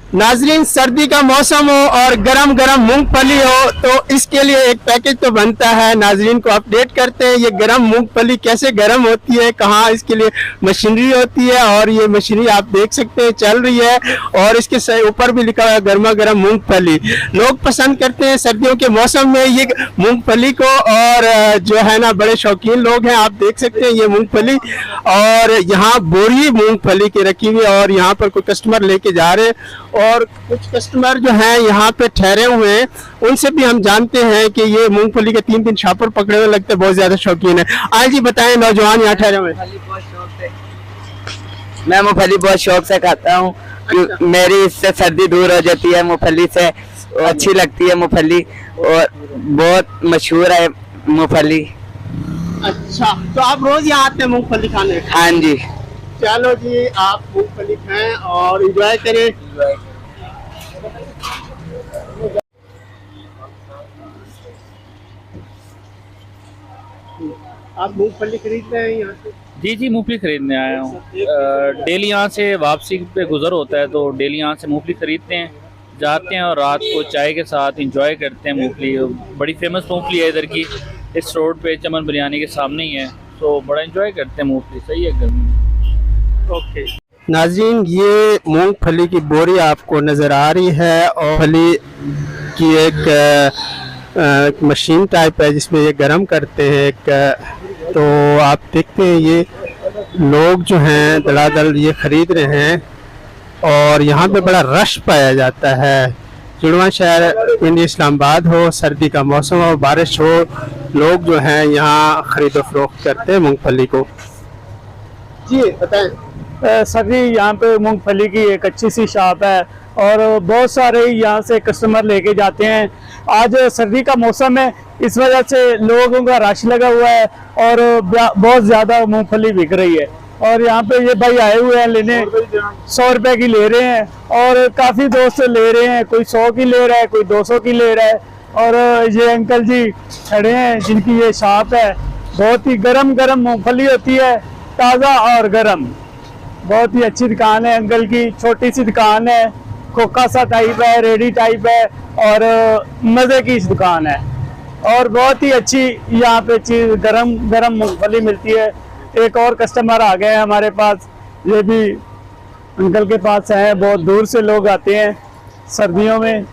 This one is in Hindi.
नाजरीन, सर्दी का मौसम हो और गरम गरम मूंगफली हो तो इसके लिए एक पैकेज तो बनता है। नाजरीन को अपडेट करते हैं ये गरम मूंगफली कैसे गरम होती है, कहाँ इसके लिए मशीनरी होती है, और ये मशीनरी आप देख सकते हैं चल रही है और इसके ऊपर भी लिखा हुआ है गर्मा गर्म मूंगफली। लोग पसंद करते हैं सर्दियों के मौसम में ये मूंगफली को, और जो है ना बड़े शौकीन लोग हैं। आप देख सकते हैं ये मूंगफली, और यहाँ बोरी मूंगफली की रखी हुई है और यहाँ पर कोई कस्टमर लेके जा रहे हैं और कुछ कस्टमर जो हैं यहाँ पे ठहरे हुए हैं, उनसे भी हम जानते हैं कि ये मूंगफली के 3 छापर पकड़े हुए लगते हैं, बहुत ज्यादा शौकीन है। आज जी बताएं, नौजवान यहाँ ठहरे हुए। मैं मूंगफली बहुत शौक से खाता हूँ। अच्छा। मेरी इससे सर्दी दूर हो जाती है मूंगफली से, अच्छी लगती है मूंगफली और बहुत मशहूर है मूंगफली। अच्छा, तो आप रोज यहाँ आते हैं मूंगफली खाने? हाँ जी। चलो जी, आप मूंगफली खाएं और एंजॉय करें। आप मूंगफली खरीद रहे हैं यहाँ से? जी जी, मूंगफली खरीदने आया हूँ। डेली यहाँ से वापसी पे गुजर होता है तो डेली यहाँ से मूंगफली खरीदते हैं, जाते हैं और रात को चाय के साथ एंजॉय करते हैं। मूंगफली बड़ी फेमस मूंगफली है इधर की, इस रोड पे चमन बिरयानी के सामने ही है, तो बड़ा एंजॉय करते हैं। मूंगफली सही है गर्मी में। ओके नाज़रीन, ये मूंगफली की बोरी आपको नज़र आ रही है और फली की एक मशीन टाइप है जिसमें ये गर्म करते हैं तो आप देखते हैं ये लोग जो हैं दलादल ये ख़रीद रहे हैं और यहाँ पे बड़ा रश पाया जाता है। जुड़वा शहर पिंड इस्लामाबाद हो, सर्दी का मौसम हो, बारिश हो, लोग जो हैं यहाँ ख़रीदो फरोख्त करते हैं मूंगफली को। जी बताएं। सभी यहाँ पे मूंगफली की एक अच्छी सी शॉप है और बहुत सारे यहाँ से कस्टमर लेके जाते हैं। आज सर्दी का मौसम है, इस वजह से लोगों का रश लगा हुआ है और बहुत ज़्यादा मूंगफली बिक रही है। और यहाँ पे ये भाई आए हुए हैं लेने, 100 रुपए की ले रहे हैं और काफ़ी दोस्त ले रहे हैं, कोई 100 की ले रहा है, कोई 200 की ले रहा है। और ये अंकल जी खड़े हैं जिनकी ये शॉप है, बहुत ही गरम गरम मूँगफली होती है, ताज़ा और गरम। बहुत ही अच्छी दुकान है अंकल की, छोटी सी दुकान है, खोखा सा टाइप है, रेडी टाइप है और मज़े की इस दुकान है और बहुत ही अच्छी यहाँ पे चीज़ गरम गरम मूंगफली मिलती है। एक और कस्टमर आ गए हमारे पास, ये भी अंकल के पास है, बहुत दूर से लोग आते हैं सर्दियों में।